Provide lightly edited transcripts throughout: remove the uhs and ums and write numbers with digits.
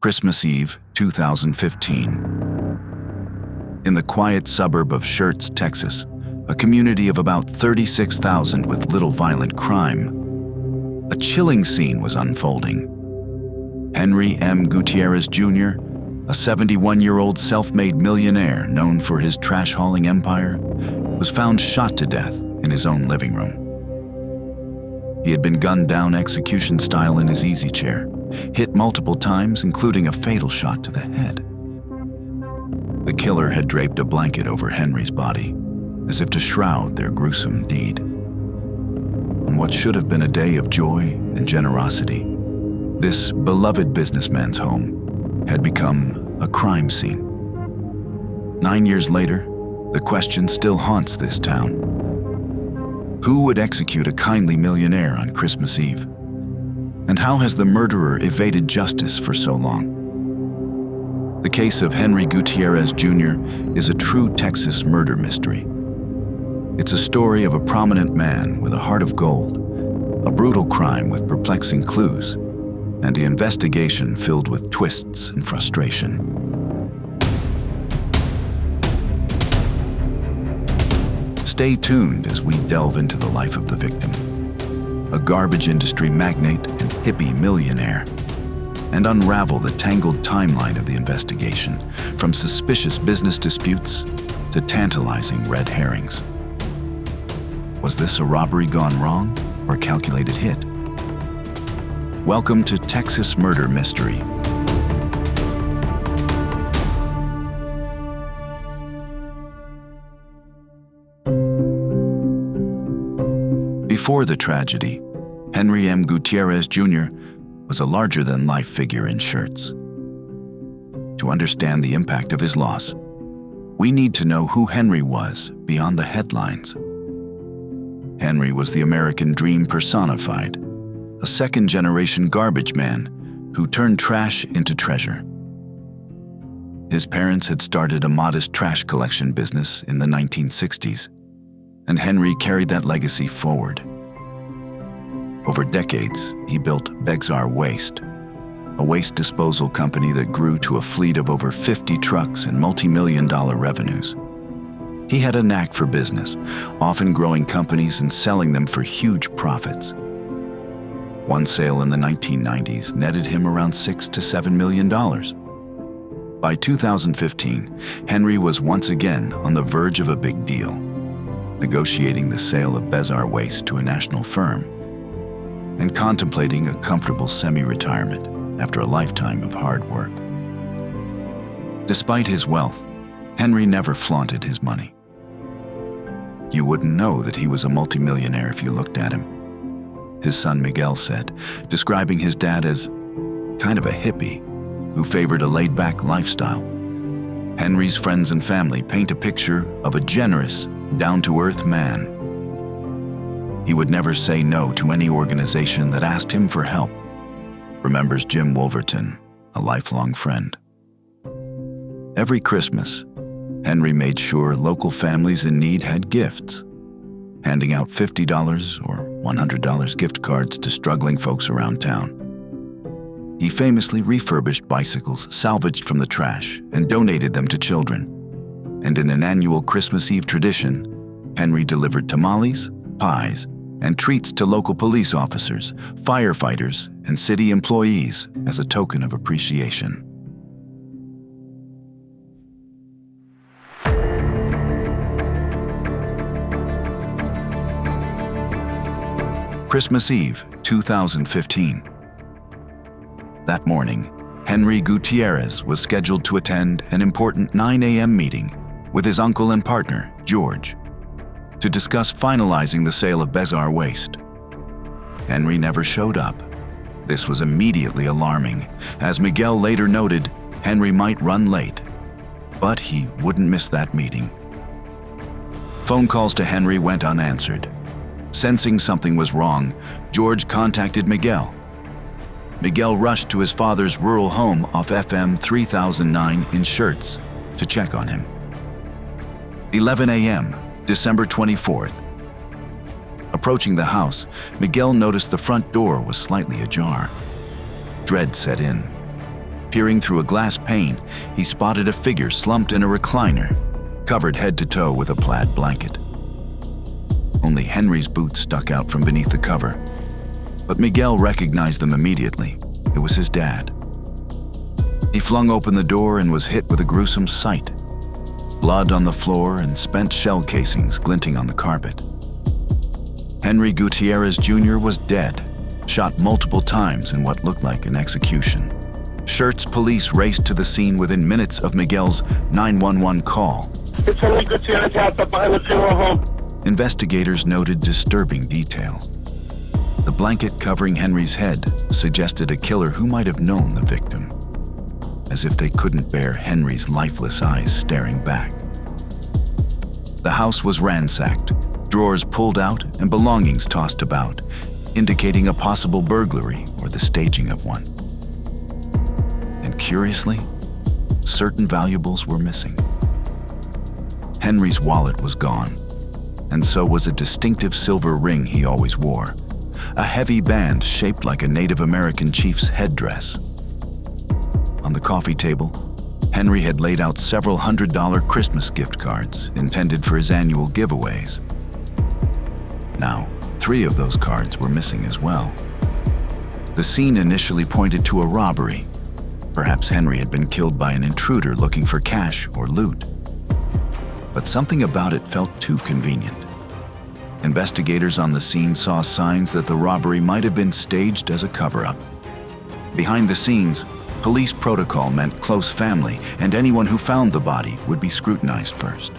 Christmas Eve, 2015. In the quiet suburb of Schertz, Texas, a community of about 36,000 with little violent crime, a chilling scene was unfolding. Henry Gutierrez Jr., a 71-year-old self-made millionaire known for his trash-hauling empire, was found shot to death in his own living room. He had been gunned down execution style in his easy chair, hit multiple times, including a fatal shot to the head. The killer had draped a blanket over Henry's body, as if to shroud their gruesome deed. On what should have been a day of joy and generosity, this beloved businessman's home had become a crime scene. 9 years later, the question still haunts this town. Who would execute a kindly millionaire on Christmas Eve? And how has the murderer evaded justice for so long? The case of Henry Gutierrez Jr. is a true Texas murder mystery. It's a story of a prominent man with a heart of gold, a brutal crime with perplexing clues, and an investigation filled with twists and frustration. Stay tuned as we delve into the life of the victim, a garbage industry magnate and hippie millionaire, and unravel the tangled timeline of the investigation, from suspicious business disputes to tantalizing red herrings. Was this a robbery gone wrong or a calculated hit? Welcome to Texas Murder Mystery. Before the tragedy, Henry Gutierrez Jr. was a larger-than-life figure in Schertz. To understand the impact of his loss, we need to know who Henry was beyond the headlines. Henry was the American dream personified, a second-generation garbage man who turned trash into treasure. His parents had started a modest trash collection business in the 1960s, and Henry carried that legacy forward. Over decades, he built Bezar Waste, a waste disposal company that grew to a fleet of over 50 trucks and multi-million-dollar revenues. He had a knack for business, often growing companies and selling them for huge profits. One sale in the 1990s netted him around $6 to $7 million. By 2015, Henry was once again on the verge of a big deal, negotiating the sale of Bezar Waste to a national firm and contemplating a comfortable semi-retirement after a lifetime of hard work. Despite his wealth, Henry never flaunted his money. You wouldn't know that he was a multimillionaire if you looked at him. His son Miguel said, describing his dad as kind of a hippie who favored a laid-back lifestyle. Henry's friends and family paint a picture of a generous, down-to-earth man. He would never say no to any organization that asked him for help, remembers Jim Wolverton, a lifelong friend. Every Christmas, Henry made sure local families in need had gifts, handing out $50 or $100 gift cards to struggling folks around town. He famously refurbished bicycles salvaged from the trash and donated them to children. And in an annual Christmas Eve tradition, Henry delivered tamales, pies, and treats to local police officers, firefighters, and city employees as a token of appreciation. Christmas Eve, 2015. That morning, Henry Gutierrez was scheduled to attend an important 9 a.m. meeting with his uncle and partner, George, to discuss finalizing the sale of Bezar Waste. Henry never showed up. This was immediately alarming. As Miguel later noted, Henry might run late, but he wouldn't miss that meeting. Phone calls to Henry went unanswered. Sensing something was wrong, George contacted Miguel. Miguel rushed to his father's rural home off FM 3009 in Schertz to check on him. 11 a.m., December 24th. Approaching the house, Miguel noticed the front door was slightly ajar. Dread set in. Peering through a glass pane, he spotted a figure slumped in a recliner, covered head to toe with a plaid blanket. Only Henry's boots stuck out from beneath the cover, but Miguel recognized them immediately. It was his dad. He flung open the door and was hit with a gruesome sight. Blood on the floor and spent shell casings glinting on the carpet. Henry Gutierrez Jr. was dead, shot multiple times in what looked like an execution. Schertz police raced to the scene within minutes of Miguel's 911 call. It's Henry Gutierrez house up behind the funeral home. Investigators noted disturbing details. The blanket covering Henry's head suggested a killer who might have known the victim, as if they couldn't bear Henry's lifeless eyes staring back. The house was ransacked, drawers pulled out and belongings tossed about, indicating a possible burglary or the staging of one. And curiously, certain valuables were missing. Henry's wallet was gone, and so was a distinctive silver ring he always wore, a heavy band shaped like a Native American chief's headdress. On the coffee table, Henry had laid out several $100 Christmas gift cards intended for his annual giveaways. Now, 3 of those cards were missing as well. The scene initially pointed to a robbery. Perhaps Henry had been killed by an intruder looking for cash or loot. But something about it felt too convenient. Investigators on the scene saw signs that the robbery might have been staged as a cover-up. Behind the scenes, police protocol meant close family and anyone who found the body would be scrutinized first.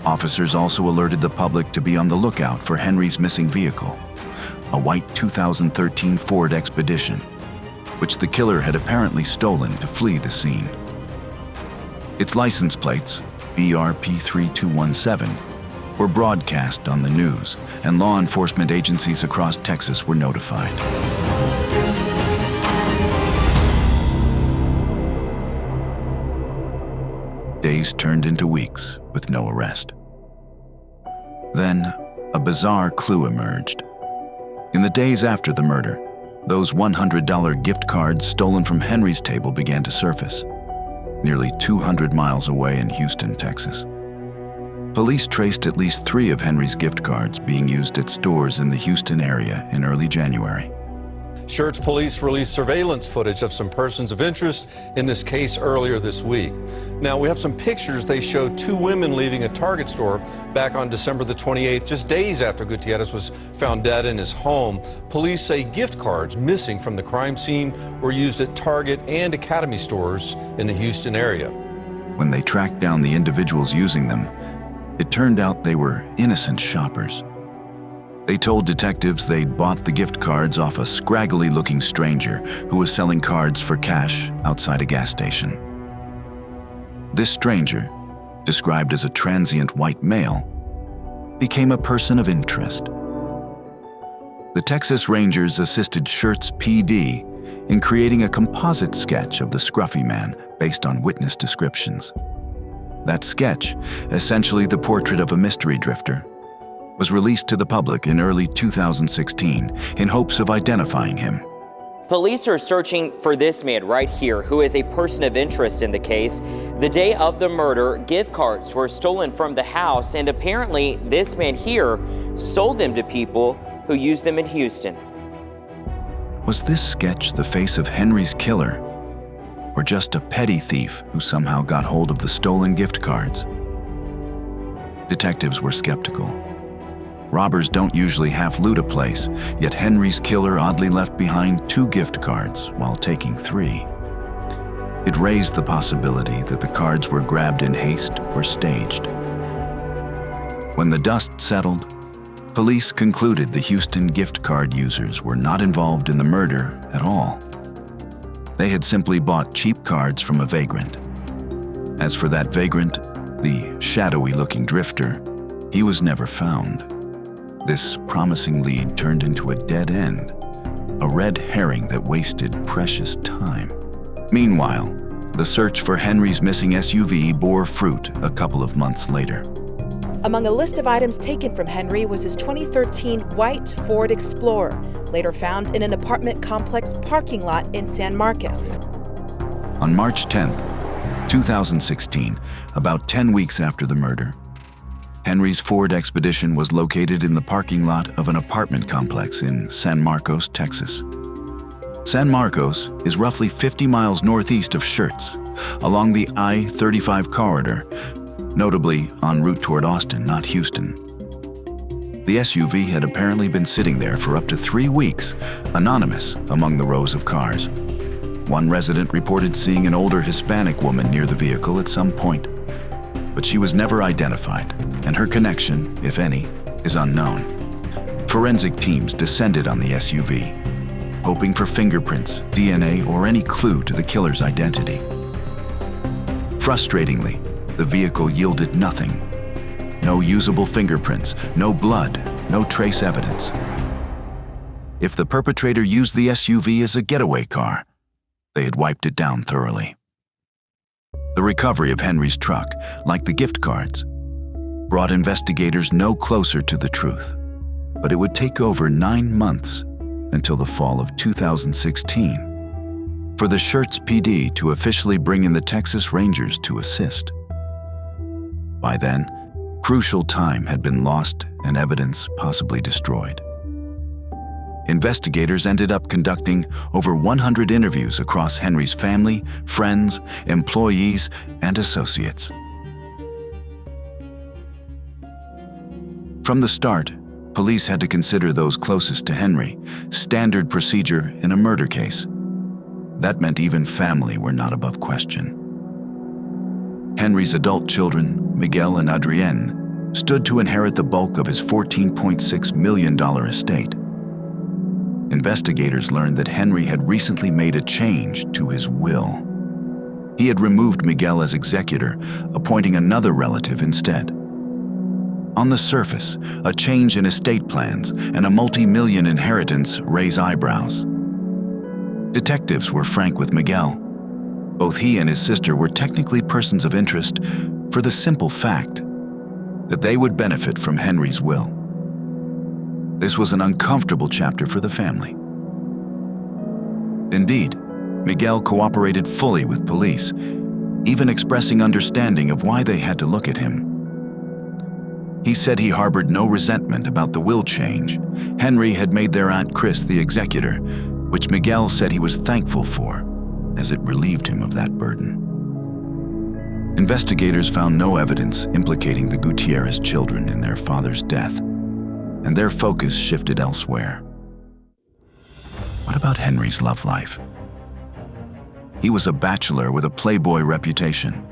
Officers also alerted the public to be on the lookout for Henry's missing vehicle, a white 2013 Ford Expedition, which the killer had apparently stolen to flee the scene. Its license plates, BRP3217, were broadcast on the news, and law enforcement agencies across Texas were notified. Days turned into weeks with no arrest. Then, a bizarre clue emerged. In the days after the murder, those $100 gift cards stolen from Henry's table began to surface, nearly 200 miles away in Houston, Texas. Police traced at least 3 of Henry's gift cards being used at stores in the Houston area in early January. Schertz Police released surveillance footage of some persons of interest in this case earlier this week. Now, we have some pictures. They show 2 women leaving a Target store back on December the 28th, just days after Gutierrez was found dead in his home. Police say gift cards missing from the crime scene were used at Target and Academy stores in the Houston area. When they tracked down the individuals using them, it turned out they were innocent shoppers. They told detectives they'd bought the gift cards off a scraggly-looking stranger who was selling cards for cash outside a gas station. This stranger, described as a transient white male, became a person of interest. The Texas Rangers assisted Schertz PD in creating a composite sketch of the scruffy man based on witness descriptions. That sketch, essentially the portrait of a mystery drifter, was released to the public in early 2016 in hopes of identifying him. Police are searching for this man right here, who is a person of interest in the case. The day of the murder, gift cards were stolen from the house, and apparently this man here sold them to people who used them in Houston. Was this sketch the face of Henry's killer, or just a petty thief who somehow got hold of the stolen gift cards? Detectives were skeptical. Robbers don't usually half loot a place, yet Henry's killer oddly left behind 2 gift cards while taking 3. It raised the possibility that the cards were grabbed in haste or staged. When the dust settled, police concluded the Houston gift card users were not involved in the murder at all. They had simply bought cheap cards from a vagrant. As for that vagrant, the shadowy-looking drifter, he was never found. This promising lead turned into a dead end, a red herring that wasted precious time. Meanwhile, the search for Henry's missing SUV bore fruit a couple of months later. Among a list of items taken from Henry was his 2013 white Ford Explorer, later found in an apartment complex parking lot in San Marcos. On March 10, 2016, about 10 weeks after the murder, Henry's Ford Expedition was located in the parking lot of an apartment complex in San Marcos, Texas. San Marcos is roughly 50 miles northeast of Schertz, along the I-35 corridor, notably en route toward Austin, not Houston. The SUV had apparently been sitting there for up to 3 weeks, anonymous among the rows of cars. One resident reported seeing an older Hispanic woman near the vehicle at some point, but she was never identified, and her connection, if any, is unknown. Forensic teams descended on the SUV, hoping for fingerprints, DNA, or any clue to the killer's identity. Frustratingly, the vehicle yielded nothing. No usable fingerprints, no blood, no trace evidence. If the perpetrator used the SUV as a getaway car, they had wiped it down thoroughly. The recovery of Henry's truck, like the gift cards, brought investigators no closer to the truth. But it would take over 9 months until the fall of 2016 for the Schertz PD to officially bring in the Texas Rangers to assist. By then, crucial time had been lost and evidence possibly destroyed. Investigators ended up conducting over 100 interviews across Henry's family, friends, employees, and associates. From the start, police had to consider those closest to Henry, standard procedure in a murder case. That meant even family were not above question. Henry's adult children, Miguel and Adrienne, stood to inherit the bulk of his $14.6 million estate. Investigators learned that Henry had recently made a change to his will. He had removed Miguel as executor, appointing another relative instead. On the surface, a change in estate plans and a multi-million inheritance raise eyebrows. Detectives were frank with Miguel. Both he and his sister were technically persons of interest for the simple fact that they would benefit from Henry's will. This was an uncomfortable chapter for the family. Indeed, Miguel cooperated fully with police, even expressing understanding of why they had to look at him. He said he harbored no resentment about the will change. Henry had made their Aunt Chris the executor, which Miguel said he was thankful for, as it relieved him of that burden. Investigators found no evidence implicating the Gutierrez children in their father's death, and their focus shifted elsewhere. What about Henry's love life? He was a bachelor with a playboy reputation.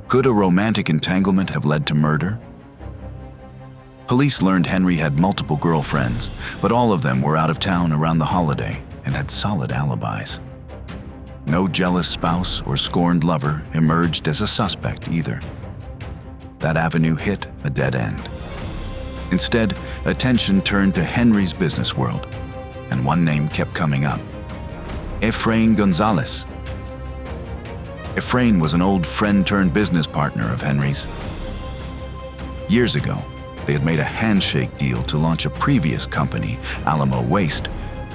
Could a romantic entanglement have led to murder? Police learned Henry had multiple girlfriends, but all of them were out of town around the holiday and had solid alibis. No jealous spouse or scorned lover emerged as a suspect either. That avenue hit a dead end. Instead, attention turned to Henry's business world, and one name kept coming up: Efrain Gonzalez. Efrain was an old friend-turned-business partner of Henry's. Years ago, they had made a handshake deal to launch a previous company, Alamo Waste,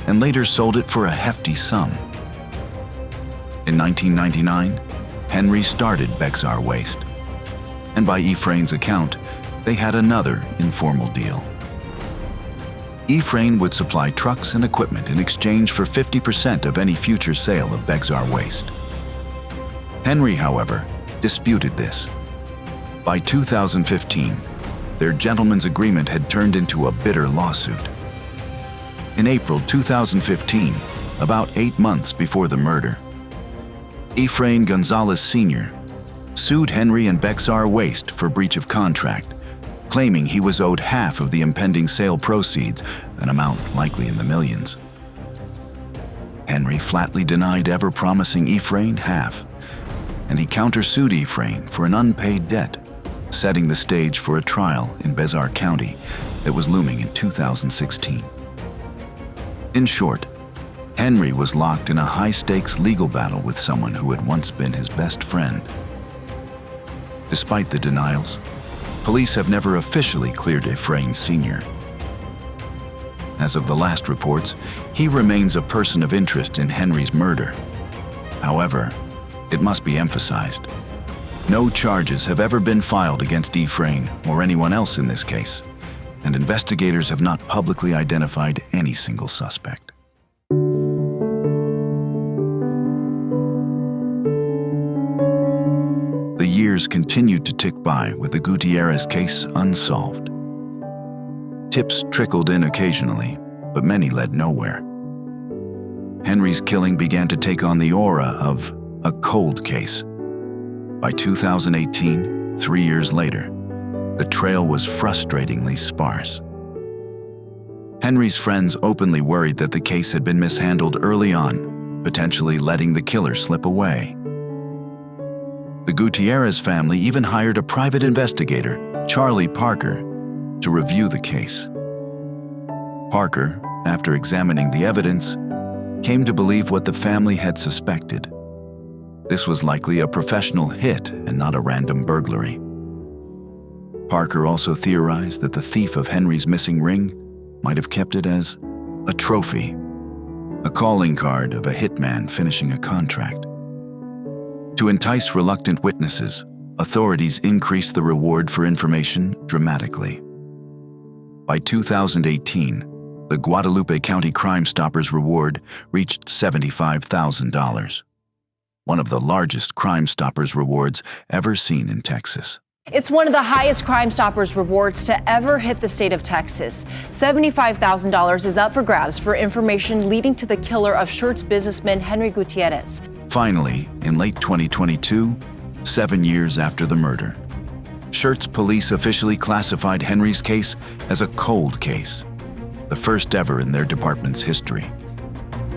and later sold it for a hefty sum. In 1999, Henry started Bexar Waste, and by Efrain's account, they had another informal deal. Efrain would supply trucks and equipment in exchange for 50% of any future sale of Bexar Waste. Henry, however, disputed this. By 2015, their gentleman's agreement had turned into a bitter lawsuit. In April 2015, about 8 months before the murder, Efrain Gonzalez Sr. sued Henry and Bexar Waste for breach of contract, claiming he was owed half of the impending sale proceeds, an amount likely in the millions. Henry flatly denied ever promising Efrain half, and he countersued Efrain for an unpaid debt, setting the stage for a trial in Bexar County that was looming in 2016. In short, Henry was locked in a high-stakes legal battle with someone who had once been his best friend. Despite the denials, police have never officially cleared Efrain Sr. As of the last reports, he remains a person of interest in Henry's murder. However, It must be emphasized, no charges have ever been filed against Efrain or anyone else in this case, and investigators have not publicly identified any single suspect. The years continued to tick by with the Gutierrez case unsolved. Tips trickled in occasionally, but many led nowhere. Henry's killing began to take on the aura of a cold case. By 2018, 3 years later, the trail was frustratingly sparse. Henry's friends openly worried that the case had been mishandled early on, potentially letting the killer slip away. The Gutierrez family even hired a private investigator, Charlie Parker, to review the case. Parker, after examining the evidence, came to believe what the family had suspected. This was likely a professional hit and not a random burglary. Parker also theorized that the thief of Henry's missing ring might have kept it as a trophy, a calling card of a hitman finishing a contract. To entice reluctant witnesses, authorities increased the reward for information dramatically. By 2018, the Guadalupe County Crime Stoppers reward reached $75,000, one of the largest Crime Stoppers rewards ever seen in Texas. It's one of the highest Crime Stoppers rewards to ever hit the state of Texas. $75,000 is up for grabs for information leading to the killer of Schertz businessman Henry Gutierrez. Finally, in late 2022, 7 years after the murder, Schertz Police officially classified Henry's case as a cold case, the first ever in their department's history.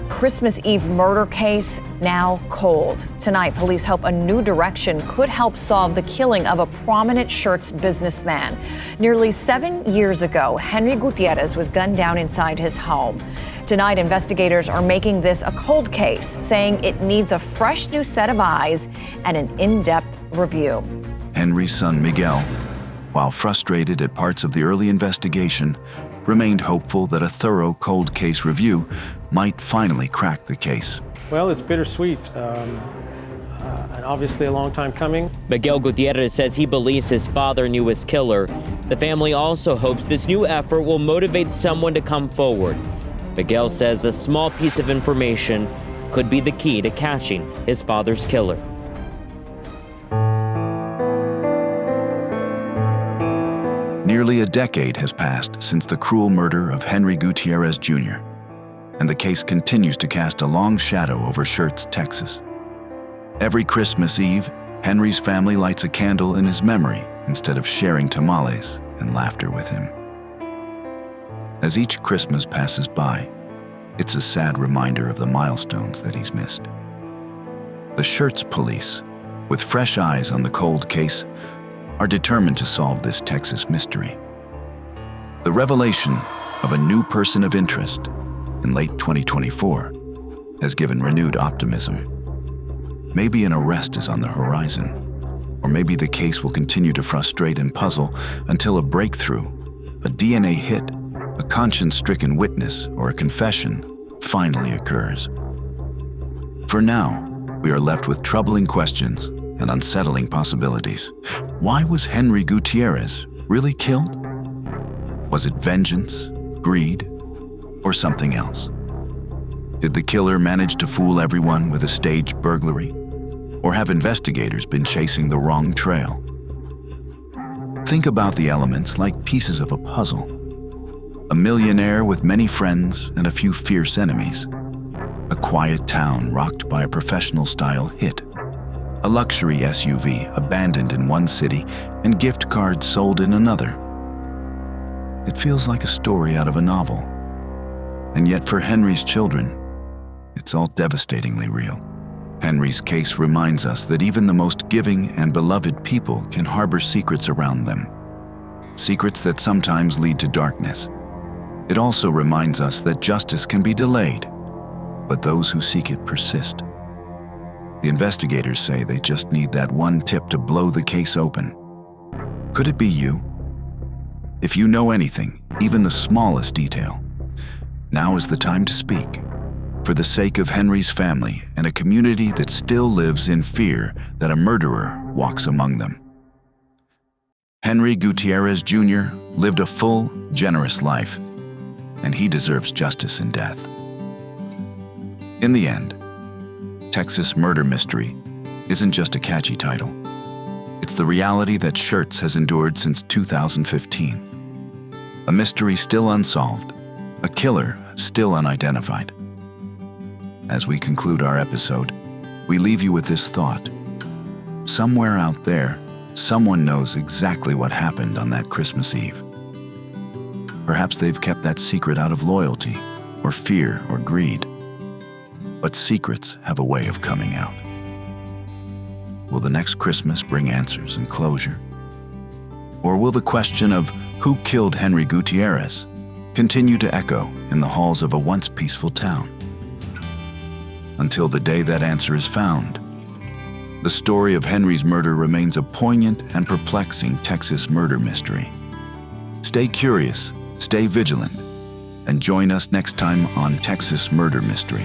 Christmas Eve murder case, now cold. Tonight, police hope a new direction could help solve the killing of a prominent Schertz businessman. Nearly 7 years ago, Henry Gutierrez was gunned down inside his home. Tonight, investigators are making this a cold case, saying it needs a fresh new set of eyes and an in-depth review. Henry's son, Miguel, while frustrated at parts of the early investigation, remained hopeful that a thorough cold case review might finally crack the case. Well, it's bittersweet, and obviously a long time coming. Miguel Gutierrez says he believes his father knew his killer. The family also hopes this new effort will motivate someone to come forward. Miguel says a small piece of information could be the key to catching his father's killer. Nearly a decade has passed since the cruel murder of Henry Gutierrez Jr., and the case continues to cast a long shadow over Schertz, Texas. Every Christmas Eve, Henry's family lights a candle in his memory instead of sharing tamales and laughter with him. As each Christmas passes by, it's a sad reminder of the milestones that he's missed. The Schertz police, with fresh eyes on the cold case, are determined to solve this Texas mystery. The revelation of a new person of interest in late 2024 has given renewed optimism. Maybe an arrest is on the horizon, or maybe the case will continue to frustrate and puzzle until a breakthrough, a DNA hit, a conscience-stricken witness, or a confession finally occurs. For now, we are left with troubling questions and unsettling possibilities. Why was Henry Gutierrez really killed? Was it vengeance, greed, or something else? Did the killer manage to fool everyone with a staged burglary? Or have investigators been chasing the wrong trail? Think about the elements like pieces of a puzzle. A millionaire with many friends and a few fierce enemies. A quiet town rocked by a professional-style hit. A luxury SUV abandoned in one city and gift cards sold in another. It feels like a story out of a novel. And yet for Henry's children, it's all devastatingly real. Henry's case reminds us that even the most giving and beloved people can harbor secrets around them. Secrets that sometimes lead to darkness. It also reminds us that justice can be delayed, but those who seek it persist. The investigators say they just need that one tip to blow the case open. Could it be you? If you know anything, even the smallest detail, now is the time to speak. For for the sake of Henry's family and a community that still lives in fear that a murderer walks among them. Henry Gutierrez Jr. lived a full, generous life, and he deserves justice in death. In the end, Texas Murder Mystery isn't just a catchy title. It's the reality that Schertz has endured since 2015. A mystery still unsolved, a killer still unidentified. As we conclude our episode, we leave you with this thought. Somewhere out there, someone knows exactly what happened on that Christmas Eve. Perhaps they've kept that secret out of loyalty, or fear, or greed. But secrets have a way of coming out. Will the next Christmas bring answers and closure? Or will the question of who killed Henry Gutierrez continue to echo in the halls of a once peaceful town? Until the day that answer is found, the story of Henry's murder remains a poignant and perplexing Texas murder mystery. Stay curious, stay vigilant, and join us next time on Texas Murder Mystery.